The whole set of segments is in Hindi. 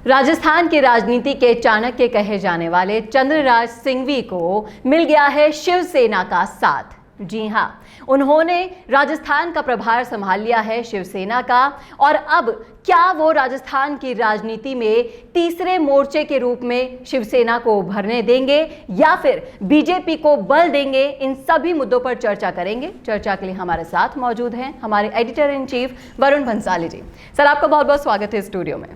राजस्थान की राजनीति के चाणक्य कहे जाने वाले चंद्रराज सिंघवी को मिल गया है शिवसेना का साथ। जी हां, उन्होंने राजस्थान का प्रभार संभाल लिया है शिवसेना का, और अब क्या वो राजस्थान की राजनीति में तीसरे मोर्चे के रूप में शिवसेना को उभरने देंगे या फिर बीजेपी को बल देंगे, इन सभी मुद्दों पर चर्चा करेंगे। चर्चा के लिए हमारे साथ मौजूद हैं हमारे editor in chief Varun Bhansali ji. Sir, आपका बहुत बहुत स्वागत है स्टूडियो में।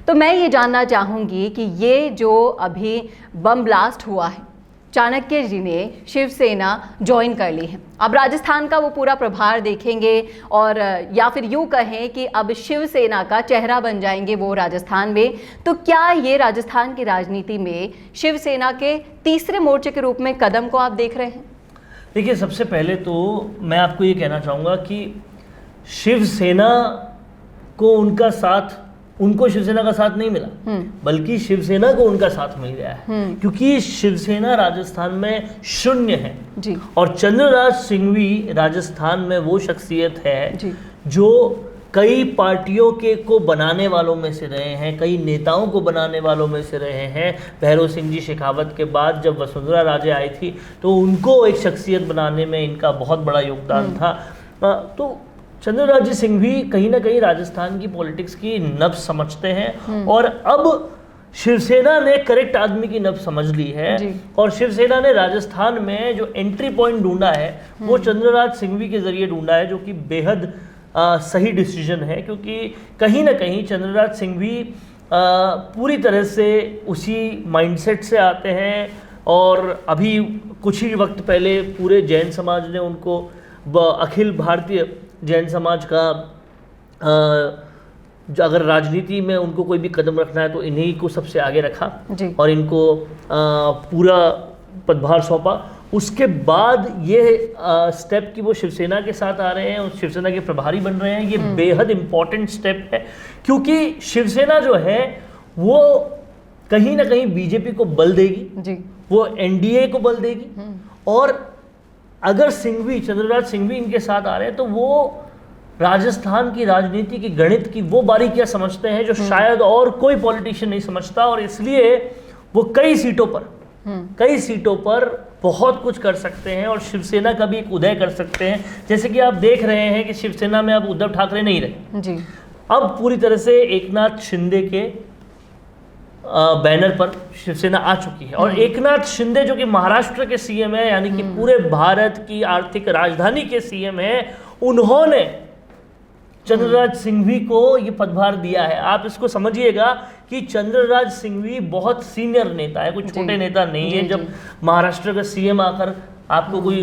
तो मैं ये जानना चाहूंगी कि ये जो अभी बम ब्लास्ट हुआ है, चाणक्य जी ने शिवसेना ज्वाइन कर ली है, अब राजस्थान का वो पूरा प्रभार देखेंगे और या फिर यूं कहें कि अब शिवसेना का चेहरा बन जाएंगे वो राजस्थान में। तो क्या ये राजस्थान की राजनीति में शिवसेना के तीसरे मोर्चे के रूप में कदम को आप देख रहे हैं? देखिए, सबसे पहले तो मैं आपको ये कहना चाहूँगा कि शिवसेना को उनको शिवसेना का साथ नहीं मिला, बल्कि शिवसेना को उनका साथ मिल गया है, क्योंकि शिवसेना राजस्थान में शून्य है जी। और चंद्रराज सिंघवी राजस्थान में वो शख्सियत है जी, जो कई पार्टियों को बनाने वालों में से रहे हैं, कई नेताओं को बनाने वालों में से रहे हैं। भैरव सिंह जी शेखावत के बाद जब वसुंधरा राजे आई थी तो उनको एक शख्सियत बनाने में इनका बहुत बड़ा योगदान था। तो चंद्रराज सिंघवी कहीं ना कहीं राजस्थान की पॉलिटिक्स की नब्ज समझते हैं, और अब शिवसेना ने करेक्ट आदमी की नब्ज समझ ली है, और शिवसेना ने राजस्थान में जो एंट्री पॉइंट ढूंढा है वो चंद्रराज सिंघवी के जरिए ढूंढा है, जो कि बेहद सही डिसीजन है, क्योंकि कहीं ना कहीं चंद्रराज सिंघवी पूरी तरह से उसी माइंडसेट से आते हैं। और अभी कुछ ही वक्त पहले पूरे जैन समाज ने उनको अखिल भारतीय जैन समाज का अगर राजनीति में उनको कोई भी कदम रखना है तो इन्हीं को सबसे आगे रखा और इनको पूरा पदभार सौंपा। उसके बाद ये स्टेप कि वो शिवसेना के साथ आ रहे हैं और शिवसेना के प्रभारी बन रहे हैं, ये बेहद इंपॉर्टेंट स्टेप है, क्योंकि शिवसेना जो है वो कहीं ना कहीं बीजेपी को बल देगी, वो एनडीए को बल देगी, और अगर चंद्रराज सिंघवी इनके साथ आ रहे हैं तो वो राजस्थान की राजनीति की गणित की वो बारीकियां समझते हैं जो शायद और कोई पॉलिटिशियन नहीं समझता, और इसलिए वो कई सीटों पर बहुत कुछ कर सकते हैं और शिवसेना का भी एक उदय कर सकते हैं। जैसे कि आप देख रहे हैं कि शिवसेना में अब उद्धव ठाकरे नहीं रहे जी। अब पूरी तरह से एकनाथ शिंदे के बैनर पर शिवसेना आ चुकी है, और एकनाथ शिंदे जो कि महाराष्ट्र के सीएम है, यानी कि पूरे भारत की आर्थिक राजधानी के सीएम है, उन्होंने चंद्रराज सिंघवी को ये पदभार दिया है। आप इसको समझिएगा कि चंद्रराज सिंघवी बहुत सीनियर नेता है, कोई छोटे नेता नहीं है। जब महाराष्ट्र का सीएम आकर आपको कोई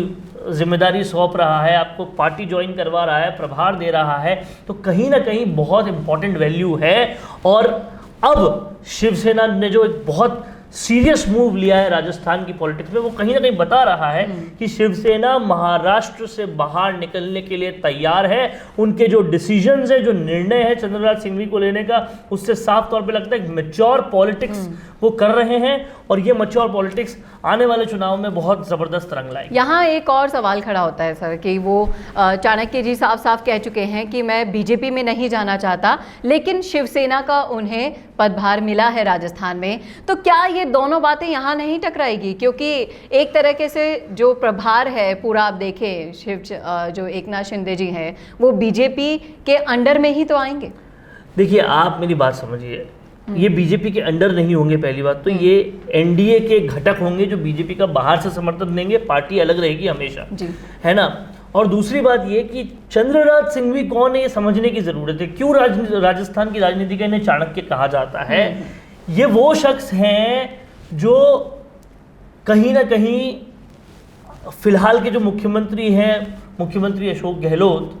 जिम्मेदारी सौंप रहा है, आपको पार्टी ज्वाइन करवा रहा है, प्रभार दे रहा है, तो कहीं ना कहीं बहुत इंपॉर्टेंट वैल्यू है। और अब शिवसेना ने जो एक बहुत सीरियस मूव लिया है राजस्थान की पॉलिटिक्स में, वो कहीं ना कहीं बता रहा है कि शिवसेना महाराष्ट्र से बाहर निकलने के लिए तैयार है। उनके जो डिसीजंस है, जो निर्णय है चंद्रराज सिंघवी को लेने का, उससे साफ तौर पे लगता है कि मैच्योर पॉलिटिक्स वो कर रहे हैं, और ये मैच्योर पॉलिटिक्स आने वाले चुनाव में बहुत ज़बरदस्त रंग लाएगी। यहाँ एक और सवाल खड़ा होता है सर कि वो चाणक्य जी साफ साफ कह चुके हैं कि मैं बीजेपी में नहीं जाना चाहता, लेकिन शिवसेना का उन्हें पदभार मिला है राजस्थान में। तो क्या ये दोनों बातें यहाँ नहीं टकराएगी? क्योंकि एक तरीके से जो प्रभार है पूरा, आप देखें जो एकनाथ शिंदे जी हैं वो बीजेपी के अंडर में ही तो आएंगे। देखिए, आप मेरी बात समझिए, ये बीजेपी के अंडर नहीं होंगे। पहली बात तो ये एनडीए के घटक होंगे जो बीजेपी का बाहर से समर्थन देंगे, पार्टी अलग रहेगी हमेशा, है ना। और दूसरी बात ये कि चंद्रराज सिंघवी कौन है ये समझने की जरूरत है। क्यों राजस्थान की राजनीति का इन्हें चाणक्य कहा जाता है? ये वो शख्स हैं जो कहीं ना कहीं फिलहाल के जो मुख्यमंत्री हैं, मुख्यमंत्री अशोक गहलोत,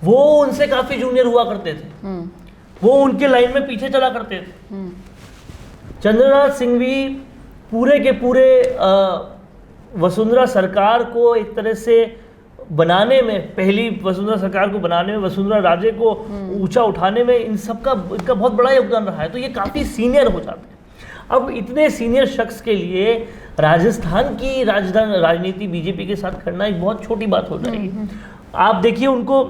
वो उनसे काफी जूनियर हुआ करते थे, वो उनके लाइन में पीछे चला करते थे। चंद्रराज सिंघवी पूरे के पूरे वसुंधरा सरकार को एक तरह से बनाने में, पहली वसुंधरा सरकार को बनाने में, वसुंधरा राजे को ऊंचा उठाने में इनका बहुत बड़ा योगदान रहा है। तो ये काफ़ी सीनियर हो जाते हैं। अब इतने सीनियर शख्स के लिए राजस्थान की राजनीति बीजेपी के साथ करना एक बहुत छोटी बात हो जाएगी। आप देखिए, उनको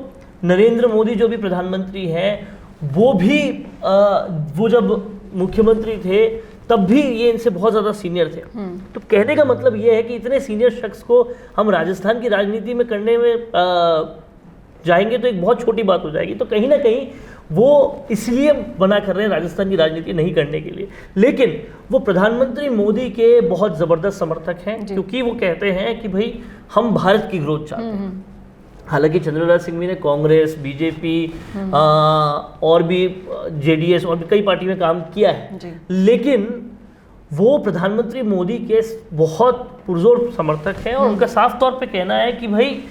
नरेंद्र मोदी जो भी प्रधानमंत्री हैं, वो जब मुख्यमंत्री थे तब भी ये इनसे बहुत ज़्यादा सीनियर थे। तो कहने का मतलब ये है कि इतने सीनियर शख्स को हम राजस्थान की राजनीति में करने में जाएंगे तो एक बहुत छोटी बात हो जाएगी। तो कहीं ना कहीं वो इसलिए मना कर रहे हैं राजस्थान की राजनीति नहीं करने के लिए, लेकिन वो प्रधानमंत्री मोदी के बहुत ज़बरदस्त समर्थक हैं, क्योंकि वो कहते हैं कि भाई हम भारत की ग्रोथ चाहते हैं। हालांकि चंद्रराज सिंघवी ने कांग्रेस, बीजेपी और भी जेडीएस और भी कई पार्टी में काम किया है, लेकिन वो प्रधानमंत्री मोदी के बहुत पुरजोर समर्थक हैं और उनका साफ तौर पे कहना है कि भाई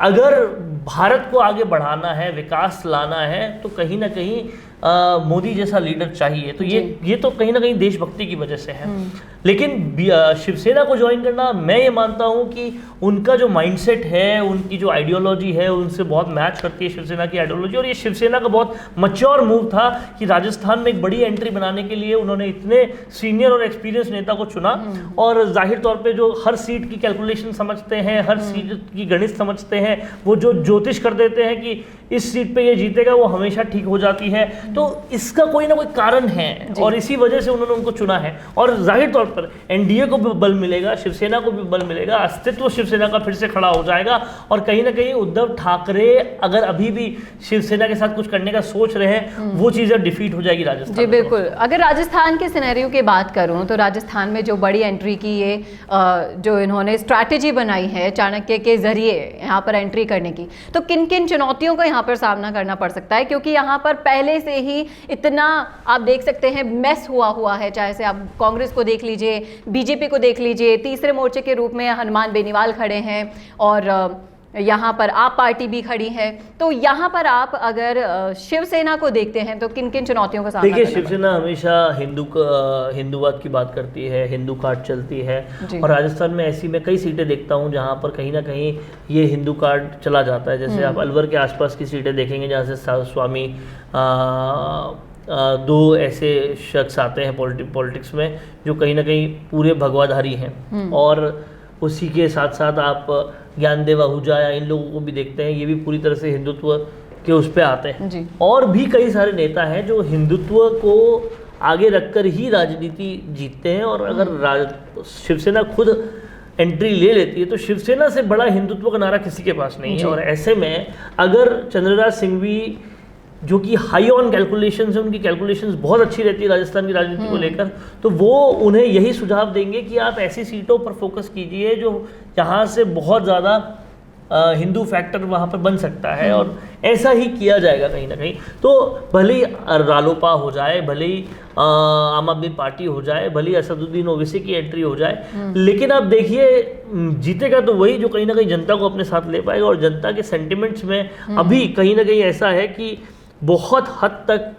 अगर भारत को आगे बढ़ाना है, विकास लाना है, तो कहीं ना कहीं मोदी जैसा लीडर चाहिए। तो ये तो कहीं ना कहीं देशभक्ति की वजह से है। लेकिन शिवसेना को ज्वाइन करना, मैं ये मानता हूँ कि उनका जो माइंडसेट है, उनकी जो आइडियोलॉजी है, उनसे बहुत मैच करती है शिवसेना की आइडियोलॉजी। और ये शिवसेना का बहुत मैच्योर मूव था कि राजस्थान में एक बड़ी एंट्री बनाने के लिए उन्होंने इतने सीनियर और एक्सपीरियंस नेता को चुना। और जाहिर तौर पे जो हर सीट की कैलकुलेशन समझते हैं, हर सीट की गणित समझते हैं, वो जो ज्योतिष कर देते हैं कि इस सीट पे ये जीतेगा, वो हमेशा ठीक हो जाती है। तो इसका कोई ना कोई कारण है और इसी वजह से उन्होंने उनको चुना है। और जाहिर तौर पर एनडीए को भी बल मिलेगा, शिवसेना को भी बल मिलेगा, अस्तित्व शिवसेना का फिर से खड़ा हो जाएगा। और कहीं ना कहीं उद्धव ठाकरे अगर अभी भी शिवसेना के साथ कुछ करने का सोच रहे हैं, वो चीज़ें डिफीट हो जाएगी राजस्थान। जी बिल्कुल। अगर राजस्थान के सिनेरियो की बात करूं तो राजस्थान में जो बड़ी एंट्री की ये जो इन्होंने स्ट्रैटेजी बनाई है चाणक्य के जरिए यहाँ पर एंट्री करने की, तो किन किन चुनौतियों का यहाँ पर सामना करना पड़ सकता है? क्योंकि यहाँ पर पहले से ही इतना आप देख सकते हैं मेस हुआ है, चाहे से आप कांग्रेस को देख लीजिए, बीजेपी को देख लीजिए, तीसरे मोर्चे के रूप में हनुमान बेनीवाल खड़े हैं और यहाँ पर आप पार्टी भी खड़ी है। तो यहाँ पर आप अगर शिवसेना को देखते हैं तो किन किन चुनौतियों का सामना? देखिए, शिवसेना हमेशा हिंदूवाद की बात करती है, हिंदू कार्ड चलती है। और राजस्थान में ऐसी मैं कई सीटें देखता हूँ जहाँ पर कहीं ना कहीं ये हिंदू कार्ड चला जाता है। जैसे आप अलवर के आसपास की सीटें देखेंगे जहाँ से स्वामी दो ऐसे शख्स आते हैं पॉलिटिक्स में जो कहीं ना कहीं पूरे भगवाधारी हैं। और उसी के साथ साथ आप ज्ञानदेव आहूजा या इन लोगों को भी देखते हैं, ये भी पूरी तरह से हिंदुत्व के उस पे आते हैं। और भी कई सारे नेता हैं जो हिंदुत्व को आगे रखकर ही राजनीति जीतते हैं। और अगर शिवसेना खुद एंट्री ले लेती है तो शिवसेना से बड़ा हिंदुत्व का नारा किसी के पास नहीं है। और ऐसे में अगर चंद्रराज सिंघवी जो कि हाई ऑन कैलकुलेशंस है, उनकी कैलकुलेशंस बहुत अच्छी रहती है राजस्थान की राजनीति को लेकर, तो वो उन्हें यही सुझाव देंगे कि आप ऐसी सीटों पर फोकस कीजिए जो यहाँ से बहुत ज़्यादा हिंदू फैक्टर वहाँ पर बन सकता है। और ऐसा ही किया जाएगा कहीं ना कहीं। तो भले ही रालोपा हो जाए, भले ही आम आदमी पार्टी हो जाए, भले ही असदुद्दीन ओवैसी की एंट्री हो जाए, लेकिन आप देखिए जीतेगा तो वही जो कहीं ना कहीं जनता को अपने साथ ले पाएगा। और जनता के सेंटिमेंट्स में अभी कहीं ना कहीं ऐसा है कि बहुत हद तक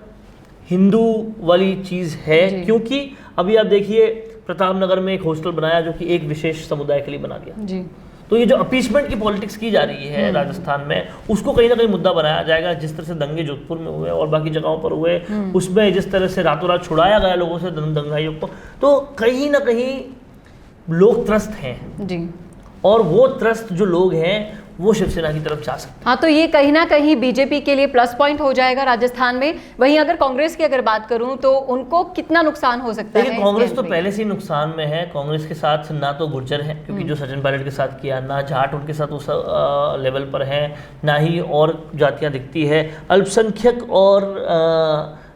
हिंदू वाली चीज़ है। क्योंकि अभी आप देखिए प्रतापनगर में एक हॉस्टल बनाया जो कि एक विशेष समुदाय के लिए बना गया। तो ये जो अपीसमेंट की पॉलिटिक्स की जा रही है राजस्थान में, उसको कहीं ना कहीं मुद्दा बनाया जाएगा। जिस तरह से दंगे जोधपुर में हुए और बाकी जगहों पर हुए, उसमें जिस तरह से रातों रात छुड़ाया गया लोगों से दंगाइयों को, तो कहीं ना कहीं लोग त्रस्त हैं। और वो त्रस्त जो लोग हैं वो शिवसेना की तरफ जा सकते हैं। हाँ, तो ये कहीं ना कहीं बीजेपी के लिए प्लस पॉइंट हो जाएगा राजस्थान में। वहीं अगर कांग्रेस की अगर बात करूं तो उनको कितना नुकसान हो सकता है? कांग्रेस तो पहले से ही नुकसान में है। कांग्रेस के साथ ना तो गुर्जर है, क्योंकि जो सचिन पायलट के साथ किया, ना जाट उनके साथ उस लेवल पर है, ना ही और जातियाँ दिखती है। अल्पसंख्यक और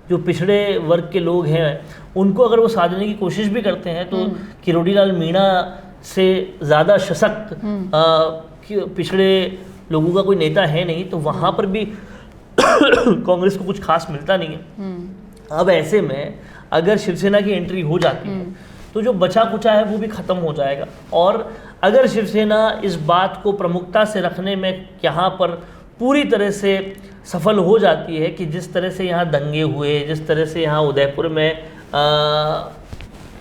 जो पिछड़े वर्ग के लोग हैं उनको अगर वो साधने की कोशिश भी करते हैं तो किरोड़ीलाल मीणा से ज़्यादा सशक्त पिछड़े लोगों का कोई नेता है नहीं। तो वहाँ पर भी कांग्रेस को कुछ खास मिलता नहीं है। अब ऐसे में अगर शिवसेना की एंट्री हो जाती है तो जो बचा कुचा है वो भी ख़त्म हो जाएगा। और अगर शिवसेना इस बात को प्रमुखता से रखने में यहाँ पर पूरी तरह से सफल हो जाती है कि जिस तरह से यहाँ दंगे हुए, जिस तरह से यहाँ उदयपुर में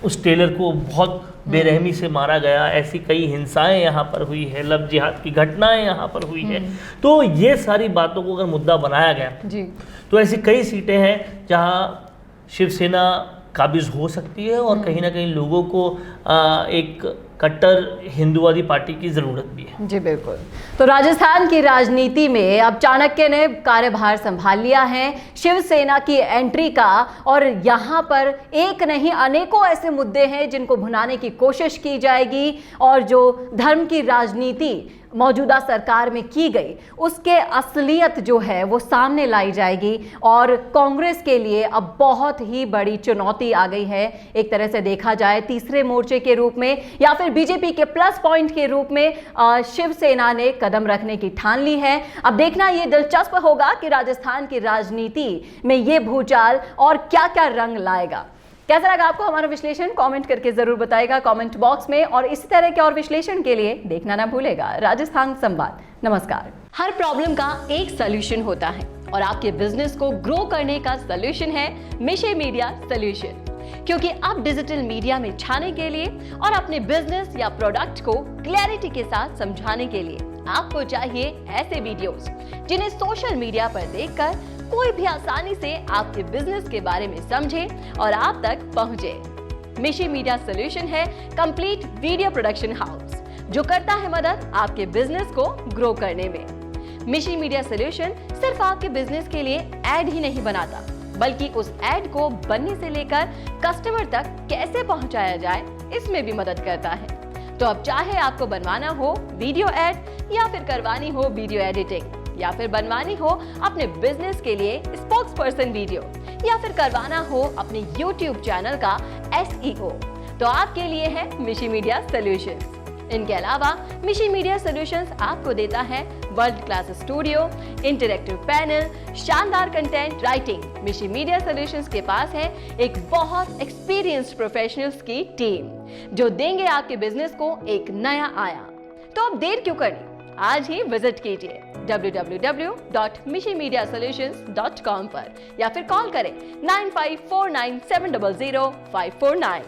उस टेलर को बहुत बेरहमी से मारा गया, ऐसी कई हिंसाएं यहाँ पर हुई है, लव जिहाद की घटनाएं यहाँ पर हुई है, तो ये सारी बातों को अगर मुद्दा बनाया गया तो ऐसी कई सीटें हैं जहाँ शिवसेना काबिज हो सकती है और कहीं ना कहीं लोगों को एक कट्टर हिंदुवादी पार्टी की ज़रूरत भी है। जी बिल्कुल। तो राजस्थान की राजनीति में अब चाणक्य ने कार्यभार संभाल लिया है, शिवसेना की एंट्री का, और यहाँ पर एक नहीं अनेकों ऐसे मुद्दे हैं जिनको भुनाने की कोशिश की जाएगी, और जो धर्म की राजनीति मौजूदा सरकार में की गई उसके असलियत जो है वो सामने लाई जाएगी। और कांग्रेस के लिए अब बहुत ही बड़ी चुनौती आ गई है, एक तरह से देखा जाए तीसरे मोर्चे के रूप में या फिर बीजेपी के प्लस पॉइंट के रूप में शिवसेना ने कदम रखने की ठान ली है। अब देखना ये दिलचस्प होगा कि राजस्थान की राजनीति में ये भूचाल और क्या क्या रंग लाएगा। कैसा लगा आपको हमारा विश्लेषण? कमेंट करके जरूर बताइएगा कमेंट बॉक्स में, और इसी तरह के और विश्लेषण के लिए देखना ना भूलेगा राजस्थान संवाद। नमस्कार। हर प्रॉब्लम का एक सॉल्यूशन होता है और आपके बिजनेस को ग्रो करने का सॉल्यूशन है मिशे मीडिया सॉल्यूशन। क्योंकि अब डिजिटल मीडिया में छाने के लिए और अपने बिजनेस या प्रोडक्ट को क्लैरिटी के साथ समझाने के लिए आपको चाहिए ऐसे वीडियोस जिन्हें सोशल मीडिया पर देखकर कोई भी आसानी से आपके बिजनेस के बारे में समझे और आप तक पहुंचे। मिशे मीडिया सॉल्यूशन है कंप्लीट वीडियो प्रोडक्शन हाउस जो करता है मदद आपके बिजनेस को ग्रो करने में। मिशे मीडिया सॉल्यूशन सिर्फ आपके बिजनेस के लिए एड ही नहीं बनाता, बल्कि उस एड को बनने से लेकर कस्टमर तक कैसे पहुंचाया जाए इसमें भी मदद करता है। तो अब चाहे आपको बनवाना हो वीडियो एड या फिर करवानी हो वीडियो एडिटिंग या फिर बनवानी हो अपने बिजनेस के लिए स्पोक्स पर्सन वीडियो या फिर करवाना हो अपने YouTube चैनल का SEO, तो आपके लिए है मिशे मीडिया सॉल्यूशंस। इनके अलावा मिशे मीडिया सॉल्यूशंस आपको देता है world class studio, interactive panel, शानदार कंटेंट राइटिंग। मिशे मीडिया सॉल्यूशंस के पास है एक बहुत एक्सपीरियंस्ड प्रोफेशनल्स की टीम जो देंगे आपके बिजनेस को एक नया आयाम। तो अब देर क्यों करनी, आज ही विजिट कीजिए www.mishemediasolutions.com पर या फिर कॉल करें 9549700549।